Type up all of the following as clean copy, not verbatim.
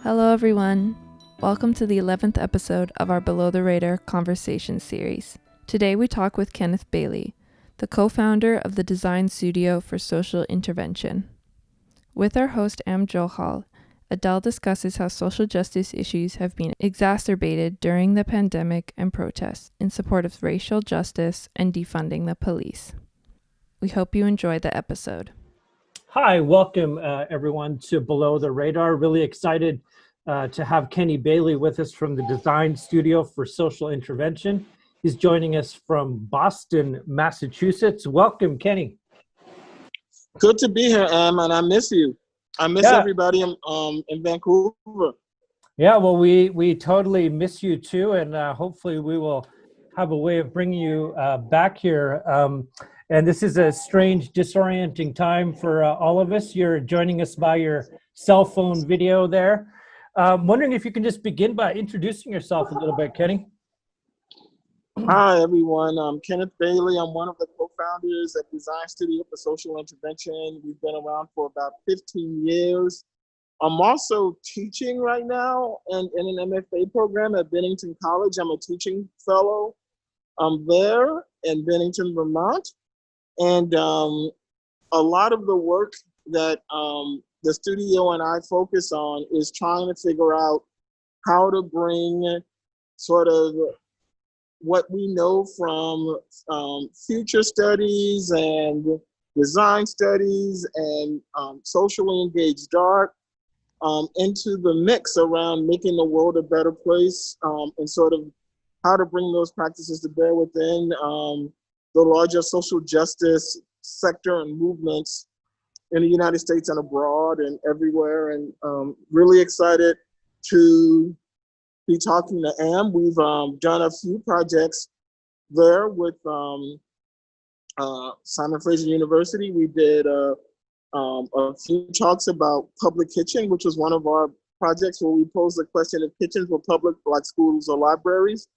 Hello everyone. Welcome to the 11th episode of our Below the Radar Conversation series. Today we talk with Kenneth Bailey, the co-founder of the Design Studio for Social Intervention. With our host Am Johal, Adele discusses how social justice issues have been exacerbated during the pandemic and protests in support of racial justice and defunding the police. We hope you enjoy the episode. Hi, welcome everyone to Below the Radar. Really excited to have Kenny Bailey with us from the Design Studio for Social Intervention. He's joining us from Boston, Massachusetts. Welcome, Kenny. Good to be here, Am, and I miss you. I miss everybody in Vancouver. Yeah, well, we totally miss you too, and hopefully we will have a way of bringing you back here. And this is a strange, disorienting time for all of us. You're joining us by your cell phone video there. Wondering if you can just begin by introducing yourself a little bit, Kenny. Hi, everyone. I'm Kenneth Bailey. I'm one of the co-founders of Design Studio for Social Intervention. We've been around for about 15 years. I'm also teaching right now in an MFA program at Bennington College. I'm a teaching fellow. I'm there in Bennington, Vermont. And a lot of the work that the studio and I focus on is trying to figure out how to bring sort of what we know from future studies and design studies and socially engaged art into the mix around making the world a better place, and sort of how to bring those practices to bear within the larger social justice sector and movements in the United States and abroad and everywhere. And really excited to be talking to Am. We've done a few projects there with Simon Fraser University. We did a few talks about public kitchen, which was one of our projects where we posed the question: if kitchens were public, like schools or libraries,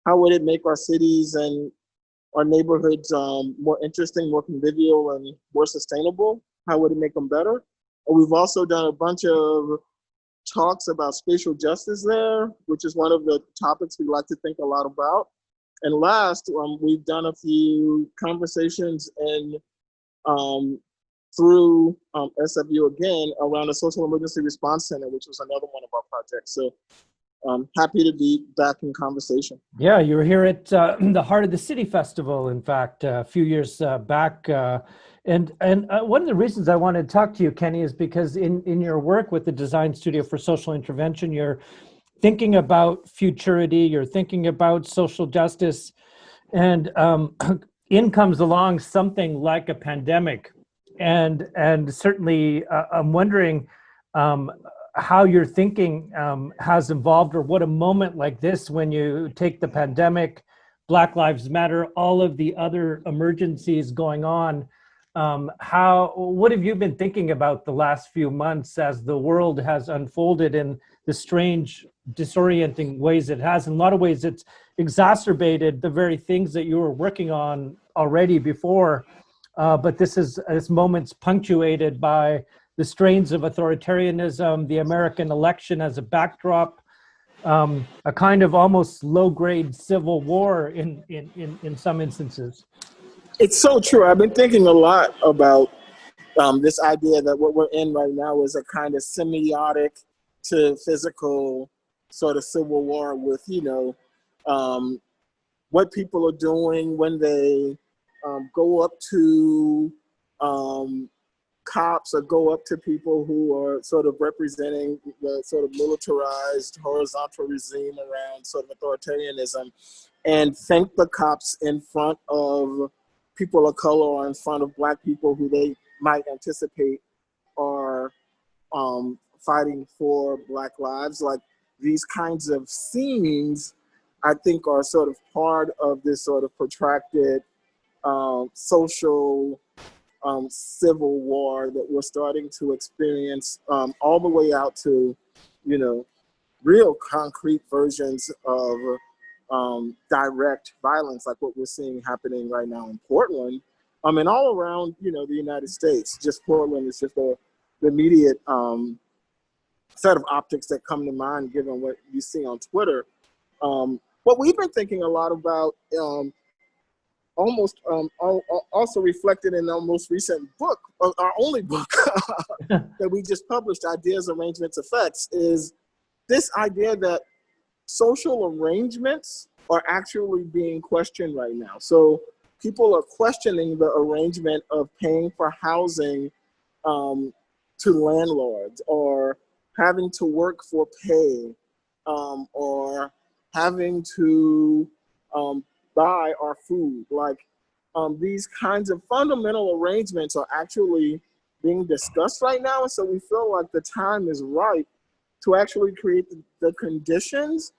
how would it make our cities and our neighborhoods more interesting, more convivial, and more sustainable? How would it make them better? And we've also done a bunch of talks about spatial justice there, which is one of the topics we like to think a lot about. And last, we've done a few conversations through SFU again around the Social Emergency Response Center, which was another one of our projects. So I'm happy to be back in conversation. Yeah, you were here at the Heart of the City Festival, in fact, a few years back. And one of the reasons I wanted to talk to you, Kenny, is because in your work with the Design Studio for Social Intervention, you're thinking about futurity, you're thinking about social justice, and in comes along something like a pandemic. And certainly I'm wondering how your thinking has evolved, or what a moment like this, when you take the pandemic, Black Lives Matter, all of the other emergencies going on, what have you been thinking about the last few months as the world has unfolded in the strange, disorienting ways it has? In a lot of ways, it's exacerbated the very things that you were working on already before, but this moment's punctuated by the strains of authoritarianism, the American election as a backdrop, a kind of almost low-grade civil war in some instances. It's so true. I've been thinking a lot about this idea that what we're in right now is a kind of semiotic to physical sort of civil war with, what people are doing when they go up to cops or go up to people who are sort of representing the sort of militarized horizontal regime around sort of authoritarianism, and thank the cops in front of people of color or in front of Black people who they might anticipate are fighting for Black lives. Like, these kinds of scenes, I think, are sort of part of this sort of protracted social civil war that we're starting to experience, all the way out to, real concrete versions of direct violence, like what we're seeing happening right now in Portland, and all around, the United States. Just Portland is just the immediate set of optics that come to mind given what you see on Twitter. What we've been thinking a lot about, also reflected in our most recent book, our only book that we just published, Ideas, Arrangements, Effects, is this idea that social arrangements are actually being questioned right now. So people are questioning the arrangement of paying for housing to landlords, or having to work for pay, or having to buy our food. Like these kinds of fundamental arrangements are actually being discussed right now. And so we feel like the time is right to actually create the conditions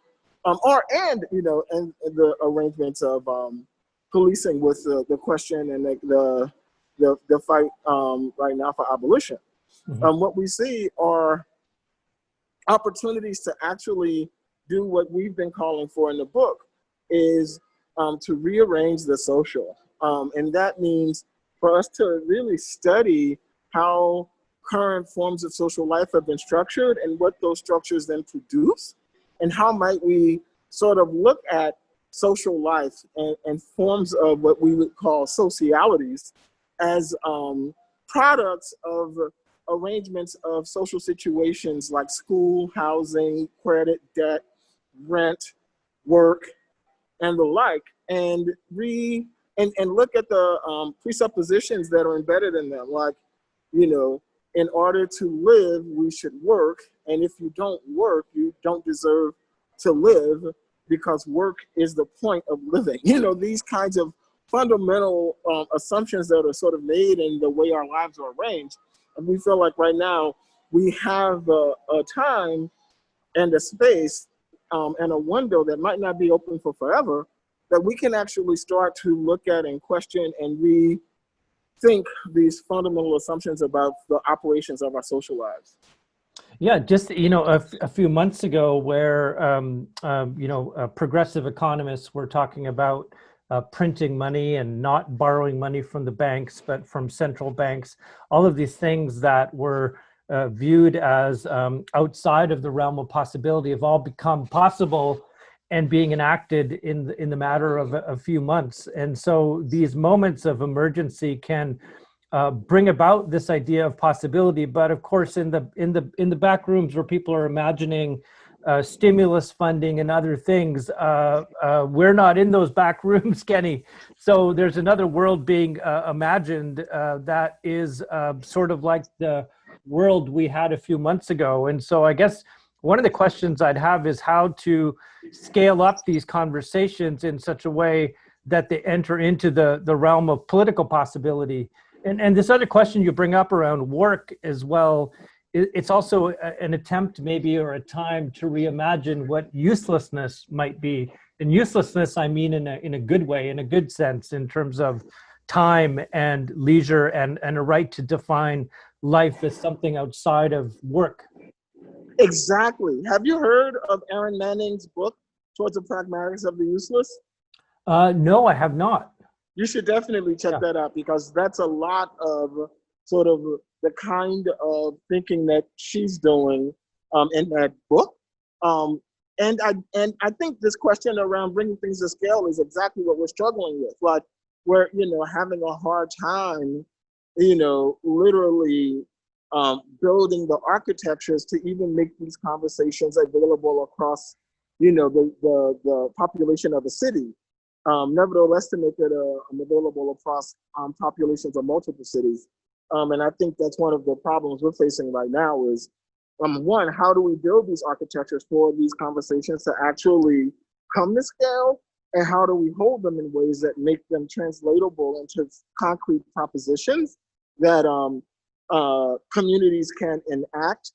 and the arrangements of policing with the question and the fight right now for abolition. Mm-hmm. What we see are opportunities to actually do what we've been calling for in the book, is to rearrange the social. And that means for us to really study how current forms of social life have been structured and what those structures then produce, and how might we sort of look at social life and forms of what we would call socialities as products of arrangements of social situations like school, housing, credit, debt, rent, work, and the like, and look at the presuppositions that are embedded in them. Like, in order to live, we should work, and if you don't work, you don't deserve to live, because work is the point of living. These kinds of fundamental assumptions that are sort of made in the way our lives are arranged. And we feel like right now we have a time and a space and a window that might not be open for forever, that we can actually start to look at and question and rethink these fundamental assumptions about the operations of our social lives. Yeah, just, a few months ago where, progressive economists were talking about printing money and not borrowing money from the banks, but from central banks, all of these things that were viewed as outside of the realm of possibility have all become possible and being enacted in the matter of a few months. And so these moments of emergency can bring about this idea of possibility, but of course, in the back rooms where people are imagining stimulus funding and other things, we're not in those back rooms, Kenny. So there's another world being imagined that is sort of like the world we had a few months ago. And so I guess one of the questions I'd have is how to scale up these conversations in such a way that they enter into the realm of political possibility. And this other question you bring up around work as well, it's also an attempt maybe, or a time to reimagine what uselessness might be. And uselessness, I mean in a good way, in a good sense, in terms of time and leisure and a right to define life as something outside of work. Exactly. Have you heard of Aaron Manning's book, Towards the Pragmatics of the Useless? No, I have not. You should definitely check that out, because that's a lot of sort of the kind of thinking that she's doing in that book. And I think this question around bringing things to scale is exactly what we're struggling with. Like, we're having a hard time, literally building the architectures to even make these conversations available across, the population of a city. Nevertheless, to make it available across populations of multiple cities. And I think that's one of the problems we're facing right now is, one, how do we build these architectures for these conversations to actually come to scale? And how do we hold them in ways that make them translatable into concrete propositions that communities can enact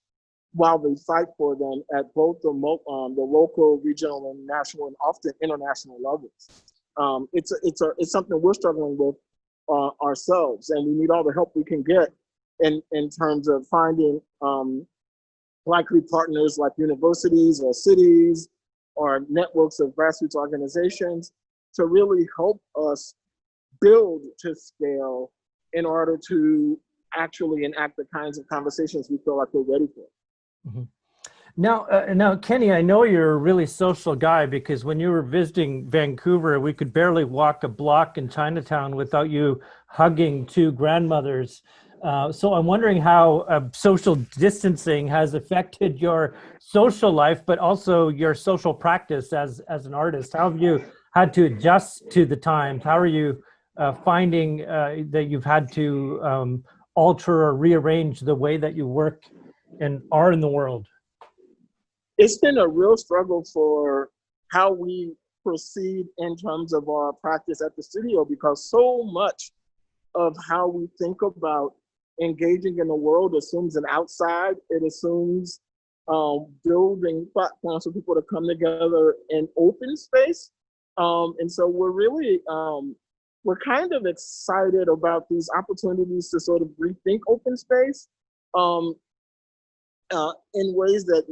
while they fight for them at both the local, regional, and national, and often international levels. It's something we're struggling with ourselves, and we need all the help we can get in terms of finding likely partners like universities or cities or networks of grassroots organizations to really help us build to scale in order to actually enact the kinds of conversations we feel like we're ready for. Mm-hmm. Now, Kenny, I know you're a really social guy because when you were visiting Vancouver, we could barely walk a block in Chinatown without you hugging two grandmothers. So I'm wondering how social distancing has affected your social life, but also your social practice as an artist. How have you had to adjust to the times? How are you finding that you've had to alter or rearrange the way that you work and are in the world? It's been a real struggle for how we proceed in terms of our practice at the studio, because so much of how we think about engaging in the world assumes an outside. It assumes building platforms for people to come together in open space. And so we're kind of excited about these opportunities to sort of rethink open space in ways that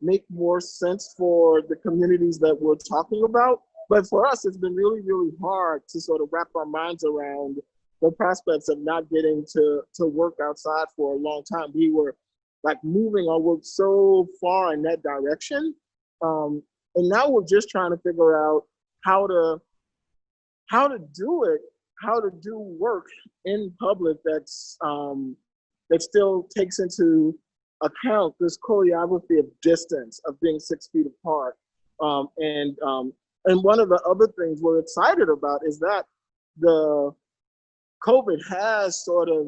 make more sense for the communities that we're talking about. But for us, it's been really, really hard to sort of wrap our minds around the prospects of not getting to work outside for a long time. We were like moving our work so far in that direction. And now we're just trying to figure out how to do it, how to do work in public that still takes into account this choreography of distance, of being 6 feet apart. And one of the other things we're excited about is that the COVID has sort of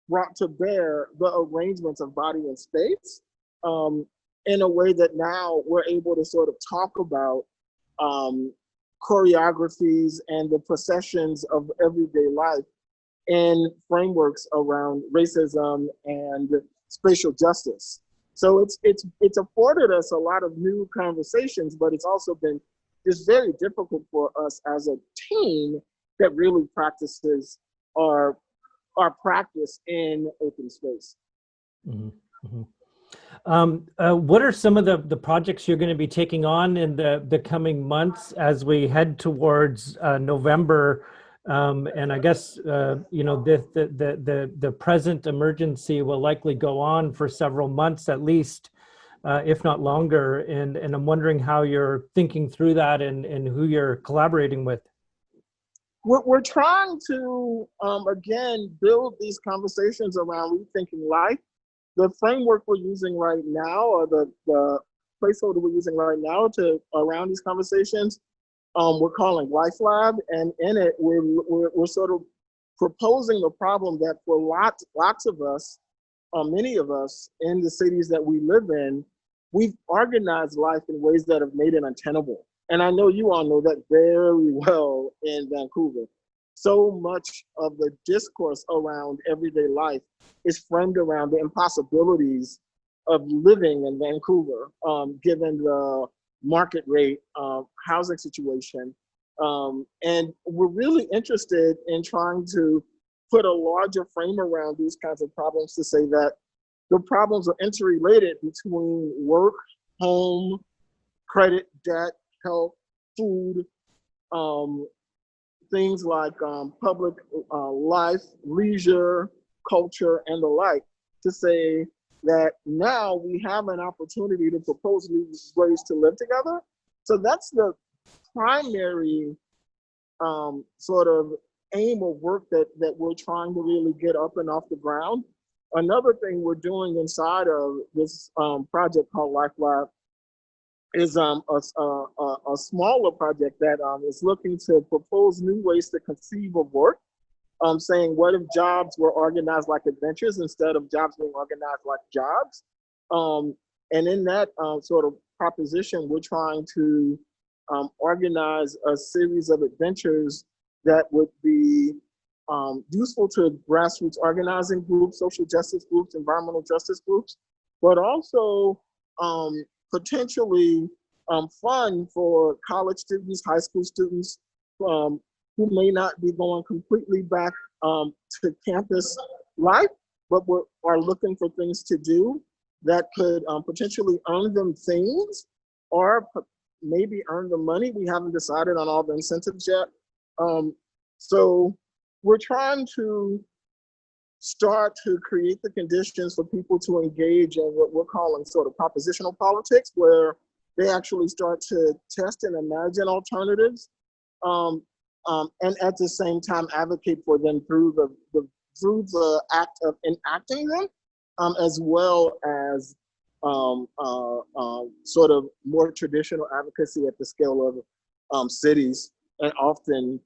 brought to bear the arrangements of body and space in a way that now we're able to sort of talk about choreographies and the processions of everyday life in frameworks around racism and spatial justice. So it's afforded us a lot of new conversations, but it's also been just very difficult for us as a team that really practices our practice in open space. Mm-hmm. Mm-hmm. What are some of the projects you're going to be taking on in the coming months as we head towards November? And I guess the present emergency will likely go on for several months at least, if not longer. And I'm wondering how you're thinking through that and who you're collaborating with. We're trying to again build these conversations around rethinking life. The framework we're using right now, or the placeholder we're using right now around these conversations, we're calling Life Lab, and in it we're sort of proposing a problem that for lots of us, many of us in the cities that we live in, we've organized life in ways that have made it untenable. And I know you all know that very well in Vancouver. So much of the discourse around everyday life is framed around the impossibilities of living in Vancouver, given the market rate housing situation. And we're really interested in trying to put a larger frame around these kinds of problems to say that the problems are interrelated between work, home, credit, debt, health, food, things like public life, leisure, culture, and the like, to say that now we have an opportunity to propose new ways to live together. So that's the primary sort of aim of work that we're trying to really get up and off the ground. Another thing we're doing inside of this project called Life Lab is a smaller project that is looking to propose new ways to conceive of work, saying what if jobs were organized like adventures instead of jobs being organized like jobs. And in that sort of proposition, we're trying to organize a series of adventures that would be useful to grassroots organizing groups, social justice groups, environmental justice groups, but also potentially fun for college students, high school students who may not be going completely back to campus life, but are looking for things to do that could potentially earn them things or maybe earn them money. We haven't decided on all the incentives yet. So we're trying to start to create the conditions for people to engage in what we're calling sort of propositional politics, where they actually start to test and imagine alternatives, and at the same time advocate for them through the act of enacting them, as well as sort of more traditional advocacy at the scale of cities, and often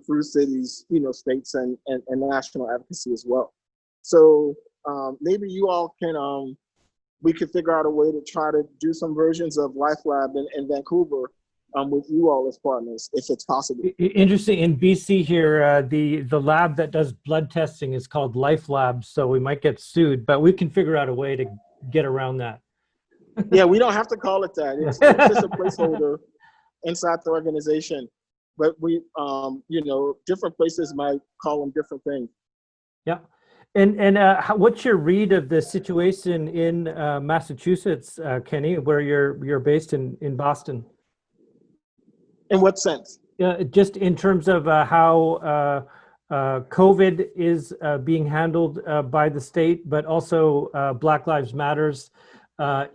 through cities, states and national advocacy as well. So maybe you all can, we could figure out a way to try to do some versions of Life Lab in Vancouver with you all as partners, if it's possible. Interesting. In BC here, the lab that does blood testing is called Life Lab, so we might get sued, but we can figure out a way to get around that. Yeah, we don't have to call it that. It's just a placeholder inside the organization. But we, different places might call them different things. Yeah. And what's your read of the situation in Massachusetts, Kenny, where you're based in Boston? In what sense? Just in terms of how COVID is being handled by the state, but also Black Lives Matters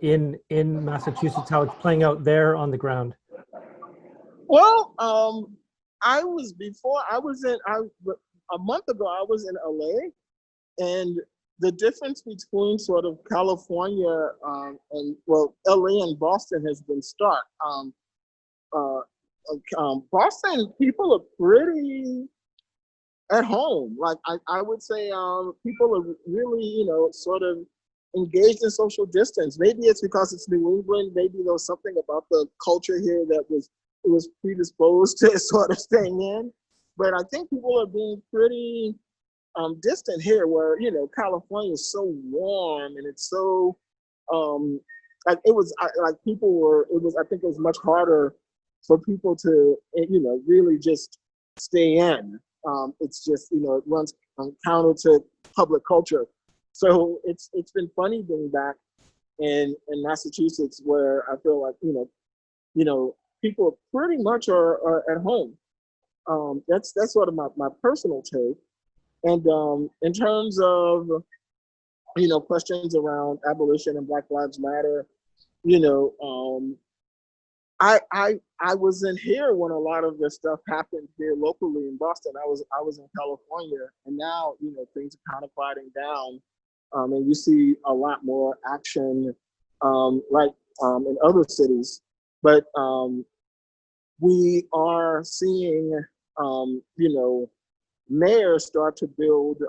in Massachusetts, how it's playing out there on the ground. Well, a month ago, I was in LA, and the difference between sort of California and LA and Boston has been stark. Boston people are pretty at home. Like I would say, people are really, sort of engaged in social distance. Maybe it's because it's New England. Maybe there was something about the culture here that was predisposed to sort of staying in. But I think people are being pretty distant here, where California is so warm and it's so I think it was much harder for people to really just stay in. It's just it runs counter to public culture. So it's been funny being back in Massachusetts, where I feel like people pretty much are at home. That's sort of my personal take. And in terms of questions around abolition and Black Lives Matter, I wasn't here when a lot of this stuff happened here locally in Boston. I was in California, and now things are kind of quieting down, and you see a lot more action, in other cities. But we are seeing mayors start to build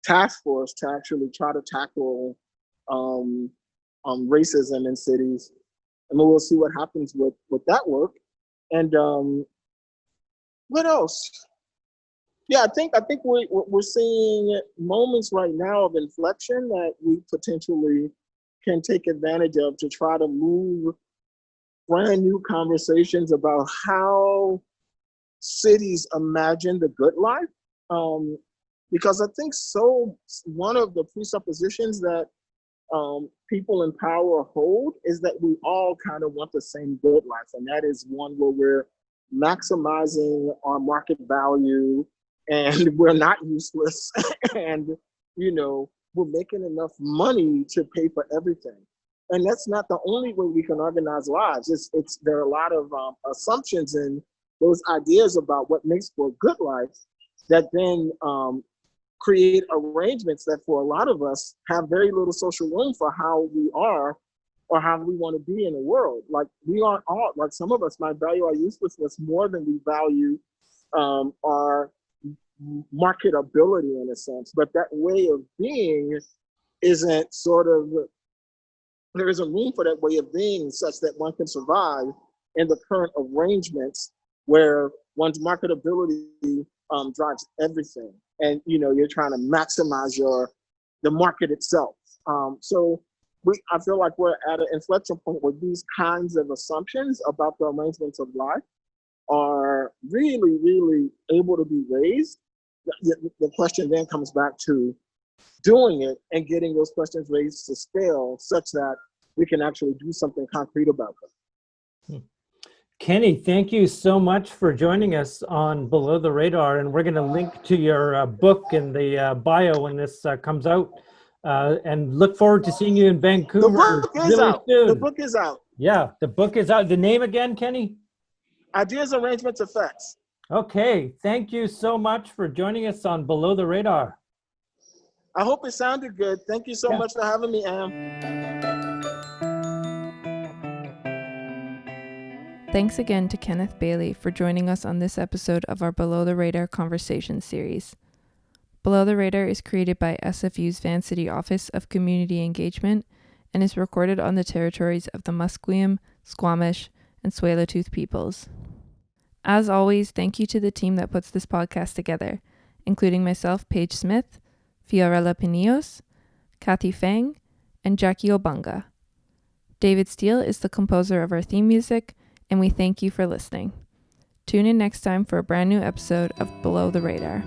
task force to actually try to tackle racism in cities. And we'll see what happens with that work. And what else? Yeah, I think we're seeing moments right now of inflection that we potentially can take advantage of to try to move brand new conversations about how cities imagine the good life. Because I think one of the presuppositions that people in power hold is that we all kind of want the same good life. And that is one where we're maximizing our market value and we're not useless and, we're making enough money to pay for everything. And that's not the only way we can organize lives. There are a lot of assumptions in those ideas about what makes for a good life that then create arrangements that for a lot of us have very little social room for how we are or how we want to be in the world. Like we aren't all, like some of us might value our uselessness more than we value our marketability in a sense, but that way of being isn't there isn't room for that way of being such that one can survive in the current arrangements where one's marketability drives everything. And you're trying to maximize the market itself. So I feel like we're at an inflection point where these kinds of assumptions about the arrangements of life are really, really able to be raised. The question then comes back to doing it and getting those questions raised to scale such that we can actually do something concrete about them. Kenny, thank you so much for joining us on Below the Radar, and we're going to link to your book in the bio when this comes out, and look forward to seeing you in The Vancouver book is really out. soon. The book is out. Yeah, the book is out. The name again, Kenny? Ideas, Arrangements, Effects. Okay, thank you so much for joining us on Below the Radar. I hope it sounded good. Thank you so much for having me, Am. Thanks again to Kenneth Bailey for joining us on this episode of our Below the Radar conversation series. Below the Radar is created by SFU's Vancity Office of Community Engagement and is recorded on the territories of the Musqueam, Squamish, and Tsleil-Waututh peoples. As always, thank you to the team that puts this podcast together, including myself, Paige Smith, Fiorella Pinillos, Kathy Fang, and Jackie Obanga. David Steele is the composer of our theme music, and we thank you for listening. Tune in next time for a brand new episode of Below the Radar.